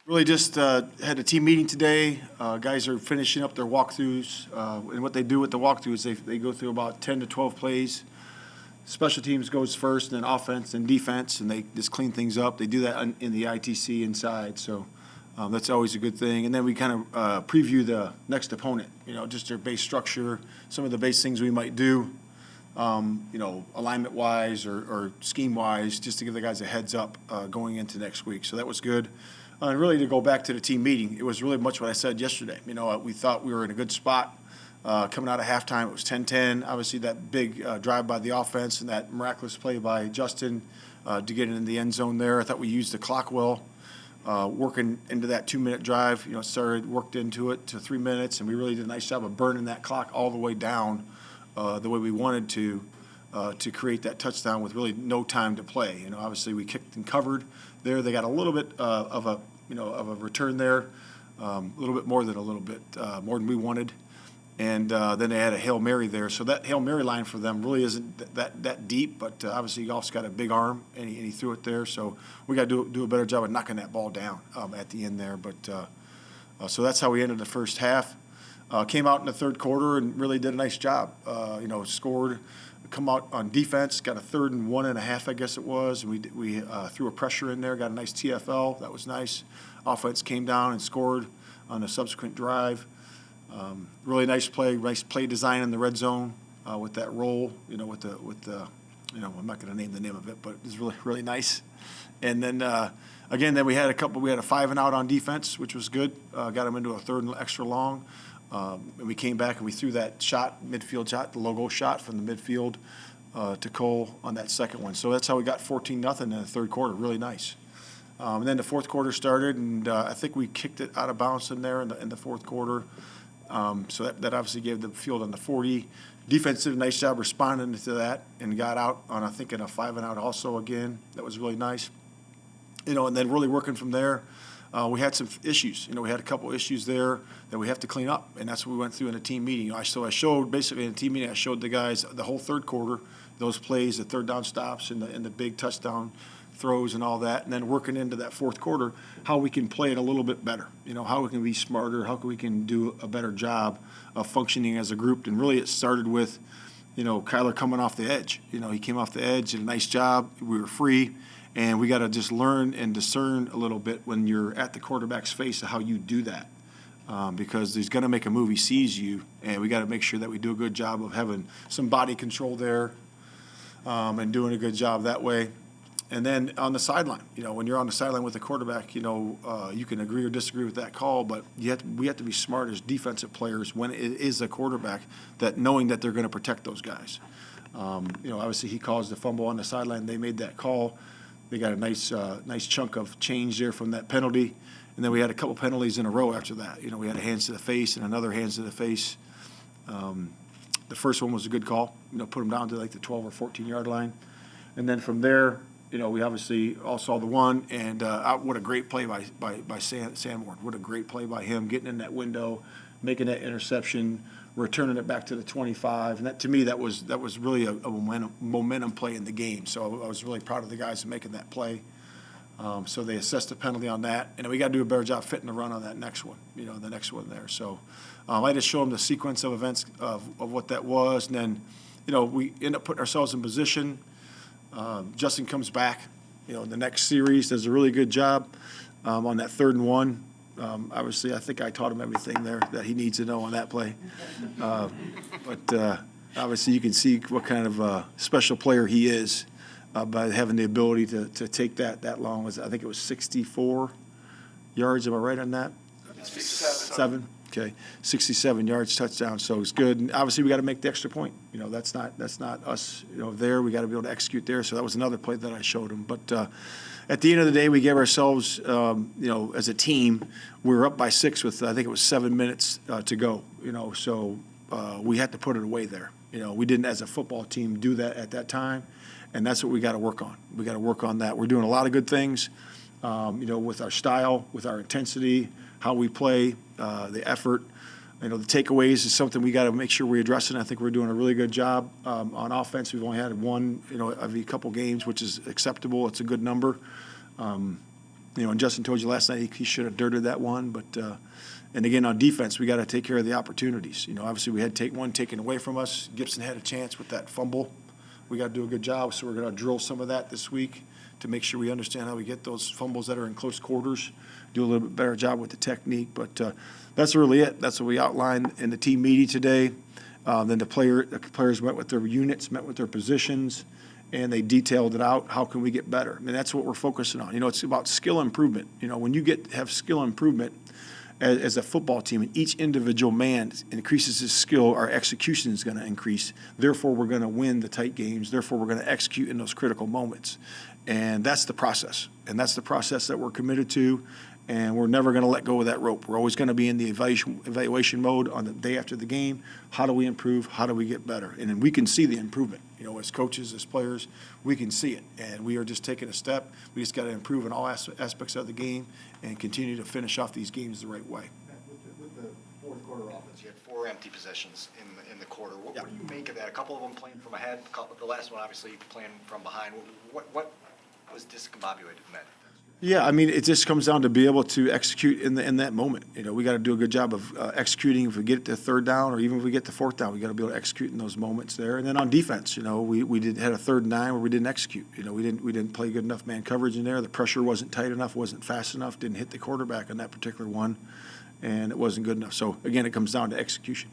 Really just had a team meeting today. Guys are finishing up their walkthroughs. And what they do with the walkthroughs, they go through about 10 to 12 plays. Special teams goes first, and then offense and defense, and they just clean things up. They do that in the ITC inside, so that's always a good thing. And then we kind of preview the next opponent, just their base structure, some of the base things we might do, alignment-wise or scheme-wise, just to give the guys a heads up going into next week. So that was good. And really to go back to the team meeting, it was really much what I said yesterday. We thought we were in a good spot. Coming out of halftime, it was 10-10. Obviously, that big drive by the offense and that miraculous play by Justin to get in the end zone there. I thought we used the clock well, working into that 2-minute drive. Worked into it to 3 minutes, and we really did a nice job of burning that clock all the way down the way we wanted to create that touchdown with really no time to play. Obviously, we kicked and covered there. They got a little bit of a return there, a little bit more than more than we wanted. And then they had a Hail Mary there. So that Hail Mary line for them really isn't that deep, but obviously Goff's got a big arm, and he threw it there. So we got to do a better job of knocking that ball down at the end there. But so that's how we ended the first half. Came out in the third quarter and really did a nice job. Scored, come out on defense, got a 3rd and 1.5, I guess it was. And we threw a pressure in there, got a nice TFL. That was nice. Offense came down and scored on a subsequent drive. Really nice play design in the red zone with that roll, with the I'm not going to name the name of it, but it was really, really nice. And then, then we had a 5-and-out on defense, which was good. Got them into a 3rd and extra long. And we came back and we threw that midfield shot, the logo shot from the midfield to Cole on that second one. So that's how we got 14-0 in the third quarter. Really nice. And then the fourth quarter started, and I think we kicked it out of bounds in there in the fourth quarter. So that obviously gave the field on the 40. Defense did a nice job responding to that and got out on, I think, in a 5-and-out also again. That was really nice. And then really working from there, we had some issues. We had a couple issues there that we have to clean up, and that's what we went through in a team meeting. I showed basically in a team meeting, I showed the guys the whole third quarter, those plays, the third down stops and the big touchdown throws and all that, and then working into that fourth quarter, how we can play it a little bit better. How we can be smarter, how we can do a better job of functioning as a group. And really it started with, Kyler coming off the edge. He came off the edge, did a nice job. We were free, and we got to just learn and discern a little bit when you're at the quarterback's face of how you do that. Because he's going to make a move, he sees you, and we got to make sure that we do a good job of having some body control there and doing a good job that way. And then on the sideline, when you're on the sideline with the quarterback, you can agree or disagree with that call, but we have to be smart as defensive players when it is a quarterback, that knowing that they're going to protect those guys. Obviously he caused the fumble on the sideline. They made that call. They got a nice chunk of change there from that penalty. And then we had a couple penalties in a row after that. We had a hands to the face and another hands to the face. The first one was a good call. Put them down to like the 12 or 14-yard line. And then from there, we obviously all saw the one, and what a great play by Sanborn. What a great play by him, getting in that window, making that interception, returning it back to the 25. And that, to me, that was really a momentum play in the game. So I was really proud of the guys for making that play. So they assessed the penalty on that, and we got to do a better job fitting the run on that next one, the next one there. So I just show them the sequence of events of what that was, and then, we end up putting ourselves in position. Justin comes back, in the next series, does a really good job on that 3rd and 1. Obviously, I think I taught him everything there that he needs to know on that play. But obviously, you can see what kind of special player he is by having the ability to take that long. I think it was 64 yards. Am I right on that? 67. Okay, 67 yards, touchdown. So it's good. And obviously, we got to make the extra point. That's not us. There we got to be able to execute there. So that was another play that I showed him. But at the end of the day, we gave ourselves, as a team, we were up by 6 with I think it was 7 minutes to go. So we had to put it away there. We didn't, as a football team, do that at that time, and that's what we got to work on. We got to work on that. We're doing a lot of good things, with our style, with our intensity, how we play, the effort. The takeaways is something we got to make sure we're addressing. I think we're doing a really good job on offense. We've only had one, every couple games, which is acceptable. It's a good number. And Justin told you last night he should have dirted that one, but and again on defense we got to take care of the opportunities. Obviously we had one taken away from us. Gibson had a chance with that fumble. We got to do a good job, so we're going to drill some of that this week to make sure we understand how we get those fumbles that are in close quarters. Do a little bit better job with the technique, but that's really it. That's what we outlined in the team meeting today. Then the players met with their units, met with their positions, and they detailed it out. How can we get better? I mean, that's what we're focusing on. It's about skill improvement. When you have skill improvement as a football team, and each individual man increases his skill, our execution is going to increase. Therefore, we're going to win the tight games. Therefore, we're going to execute in those critical moments. And that's the process. And that's the process that we're committed to. And we're never going to let go of that rope. We're always going to be in the evaluation mode on the day after the game. How do we improve? How do we get better? And then we can see the improvement. As coaches, as players, we can see it. And we are just taking a step. We just got to improve in all aspects of the game and continue to finish off these games the right way. With the fourth quarter offense, you had 4 empty possessions in the quarter. What do you make of that? A couple of them playing from ahead, the last one obviously playing from behind. What was discombobulated in that? Yeah, I mean, it just comes down to be able to execute in that moment. We got to do a good job of executing. If we get to third down, or even if we get to fourth down, we got to be able to execute in those moments there. And then on defense, we had a 3rd and 9 where we didn't execute. We didn't play good enough man coverage in there. The pressure wasn't tight enough, wasn't fast enough, didn't hit the quarterback on that particular one, and it wasn't good enough. So again, it comes down to execution.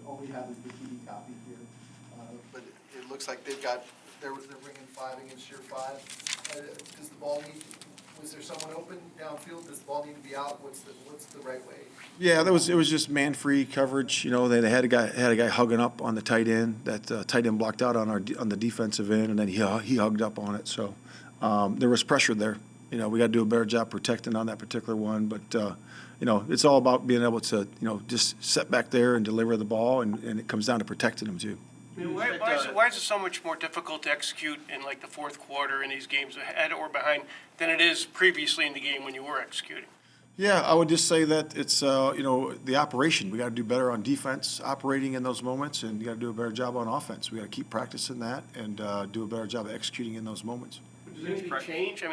All we have is the TV copy here, but it looks like they're bringing 5 against your 5. Does the ball was there someone open downfield? Does the ball need to be out? What's the right way? Yeah, it was just man-free coverage. They had a guy hugging up on the tight end. That tight end blocked out on the defensive end, and then he hugged up on it. So there was pressure there. We got to do a better job protecting on that particular one. But it's all about being able to just sit back there and deliver the ball, and it comes down to protecting them too. Why is it so much more difficult to execute in like the fourth quarter in these games ahead or behind than it is previously in the game when you were executing? Yeah, I would just say that it's the operation. We got to do better on defense, operating in those moments, and you got to do a better job on offense. We got to keep practicing that and do a better job of executing in those moments. Does anything change? I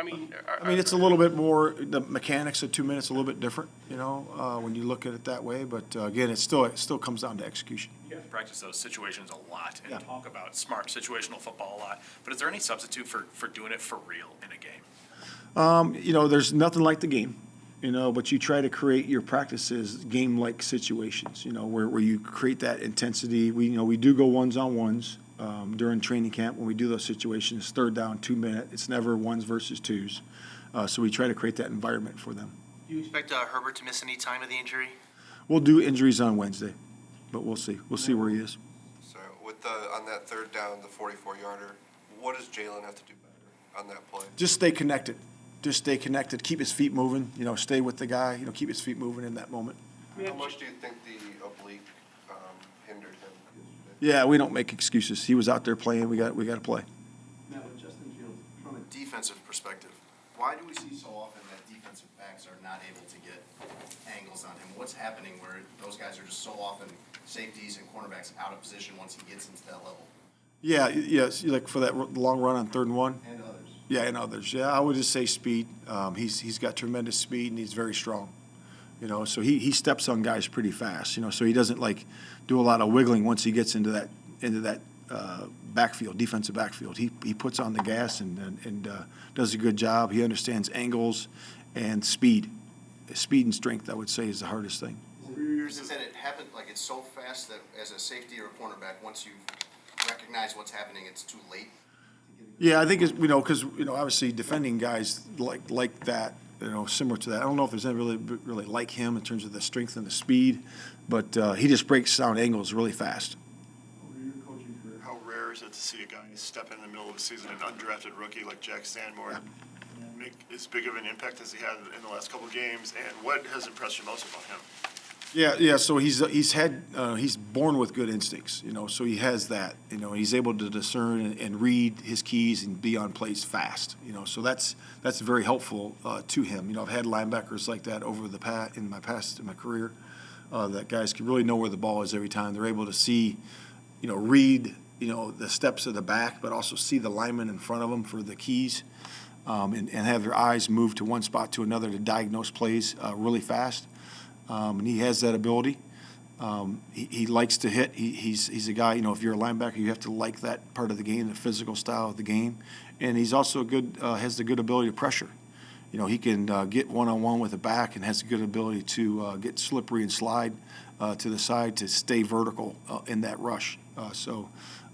mean, it's a little bit more, the mechanics of 2 minutes a little bit different, when you look at it that way. But again, it still comes down to execution. You have to practice those situations a lot and talk about smart situational football a lot. But is there any substitute for doing it for real in a game? There's nothing like the game, but you try to create your practices game-like situations, where you create that intensity. We do go ones-on-ones. During training camp, when we do those situations, 3rd down, 2 minute, it's never 1s versus 2s. So we try to create that environment for them. Do you expect Herbert to miss any time of the injury? We'll do injuries on Wednesday, but we'll see. We'll see where he is. So on that 3rd down, the 44-yarder, what does Jalen have to do better on that play? Just stay connected. Keep his feet moving. Stay with the guy. Keep his feet moving in that moment. How much do you think the oblique hindered him? Yeah, we don't make excuses. He was out there playing. We got to play. Matt, with Justin Fields, from a Defensive perspective, why do we see so often that defensive backs are not able to get angles on him? What's happening where those guys are just so often safeties and cornerbacks out of position once he gets into that level? Yeah, yes, like for that long run on 3rd and 1? and others? Yeah, and others. Yeah, I would just say speed. He's got tremendous speed, and he's very strong. So he steps on guys pretty fast. So he doesn't do a lot of wiggling once he gets into that backfield, defensive backfield. He puts on the gas and does a good job. He understands angles and speed. Speed and strength, I would say, is the hardest thing. Is it that it happened, it's so fast that as a safety or a cornerback, once you recognize what's happening, it's too late? Yeah, I think it's, because, obviously defending guys like that, similar to that. I don't know if there's any really like him in terms of the strength and the speed, but he just breaks down angles really fast. How rare is it to see a guy step in the middle of the season, an undrafted rookie like Jack Stanmore, make as big of an impact as he had in the last couple of games? And what has impressed you most about him? Yeah. So he's born with good instincts, So he has that, He's able to discern and read his keys and be on plays fast, So that's very helpful to him. I've had linebackers like that over in my career, that guys can really know where the ball is every time. They're able to see, read the steps of the back, but also see the lineman in front of them for the keys, and have their eyes move to one spot to another to diagnose plays really fast. And he has that ability. He likes to hit. He's a guy, if you're a linebacker, you have to like that part of the game, the physical style of the game. And he's also has the good ability to pressure. He can get one-on-one with the back and has a good ability to get slippery and slide to the side to stay vertical in that rush.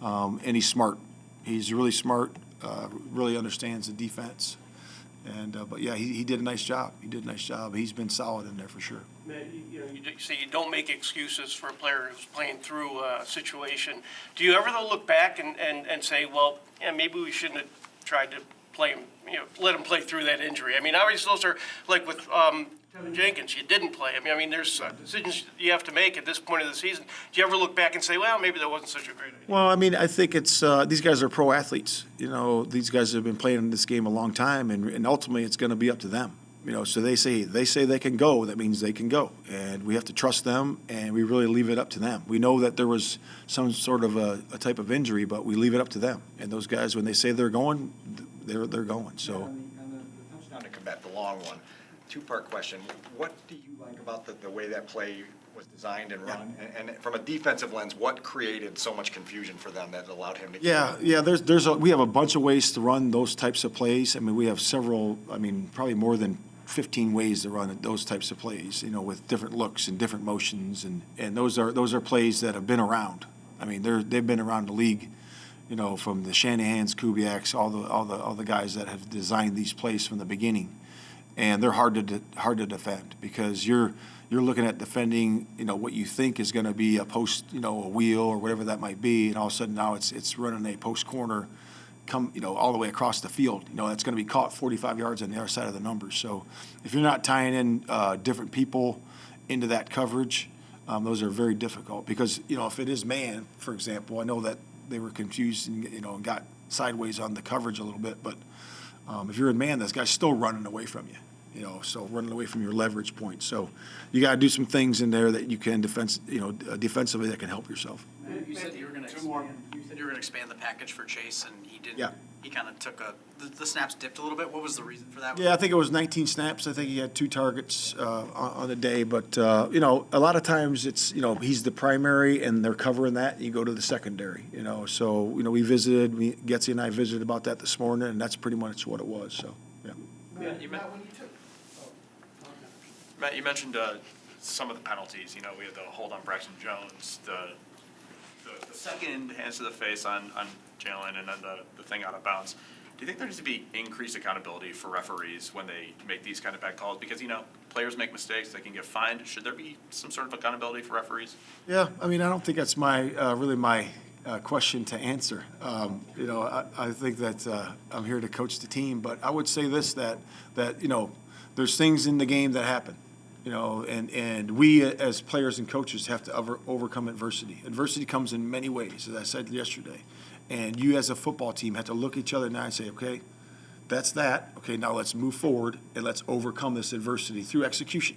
And he's smart. He's really smart, really understands the defense. But yeah, he did a nice job. He's been solid in there for sure. Matt, you say you don't make excuses for a player who's playing through a situation. Do you ever though look back and say, well, yeah, maybe we shouldn't have tried to play him, let him play through that injury? I mean, obviously those are like with Kevin Jenkins, you didn't play him. I mean, there's decisions you have to make at this point of the season. Do you ever look back and say, well, maybe that wasn't such a great idea? Well, I mean, I think it's these guys are pro athletes. These guys have been playing this game a long time, and ultimately it's going to be up to them. So they say they can go. That means they can go, and we have to trust them, and we really leave it up to them. We know that there was some sort of a type of injury, but we leave it up to them. And those guys, when they say they're going, they're going. So. On the touchdown to combat the long one, two-part question. What do you like about the way that play was designed and run? And from a defensive lens, what created so much confusion for them that allowed him to? Yeah. We have a bunch of ways to run those types of plays. I mean, we have several. I mean, probably more than 15 ways to run those types of plays. With different looks and different motions, and those are plays that have been around. I mean, they've been around the league. From the Shanahans, Kubiaks, all the guys that have designed these plays from the beginning. And they're hard to defend because you're looking at defending, what you think is going to be a post, a wheel or whatever that might be, and all of a sudden now it's running a post corner, all the way across the field. That's going to be caught 45 yards on the other side of the numbers. So if you're not tying in different people into that coverage, those are very difficult because if it is man, for example, I know that they were confused and got sideways on the coverage a little bit, but if you're in man, this guy's still running away from you. So running away from your leverage point. So you got to do some things in there that you can defensively that can help yourself. You said you were going to expand the package for Chase, and he didn't. Yeah. He kind of took the snaps dipped a little bit. What was the reason for that? Yeah, I think it was 19 snaps. I think he had 2 targets on the day. But, a lot of times it's, he's the primary and they're covering that. You go to the secondary, So, we visited, Getsy and I visited about that this morning, and that's pretty much what it was. So, yeah. Matt, you mentioned some of the penalties. We had the hold on Braxton Jones, the second hands to the face on Jalen, and then the thing out of bounds. Do you think there needs to be increased accountability for referees when they make these kind of bad calls? Because, players make mistakes, they can get fined. Should there be some sort of accountability for referees? Yeah, I mean, I don't think that's really my question to answer. I think that I'm here to coach the team, but I would say this, that there's things in the game that happen. And we as players and coaches have to overcome adversity. Adversity comes in many ways, as I said yesterday. And you as a football team have to look each other in the eye and say, okay, that's that. Okay, now let's move forward and let's overcome this adversity through execution.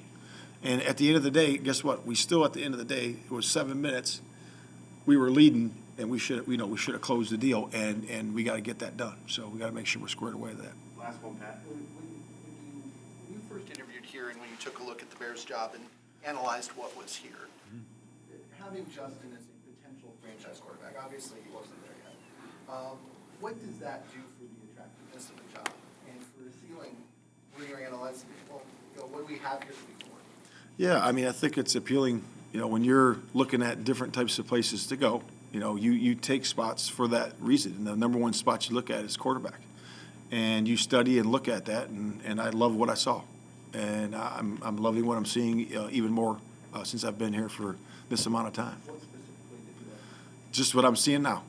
And at the end of the day, guess what? We still, at the end of the day, it was 7 minutes. We were leading, and we should have closed the deal, and we got to get that done. So we got to make sure we're squared away with that. Last one, Pat. When you first interviewed here and when you took a look at the Bears' job and analyzed what was here, having Justin as a potential franchise quarterback, obviously he wasn't there yet. What does that do for the attractiveness of the job and for the ceiling when you're analyzing, what do we have here before? Yeah, I mean, I think it's appealing, when you're looking at different types of places to go, you take spots for that reason. And the number one spot you look at is quarterback. And you study and look at that, and I love what I saw. And I'm loving what I'm seeing even more since I've been here for this amount of time. What specifically did you like? Just what I'm seeing now.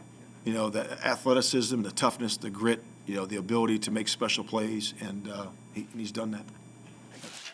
The athleticism, the toughness, the grit, the ability to make special plays, and he's done that.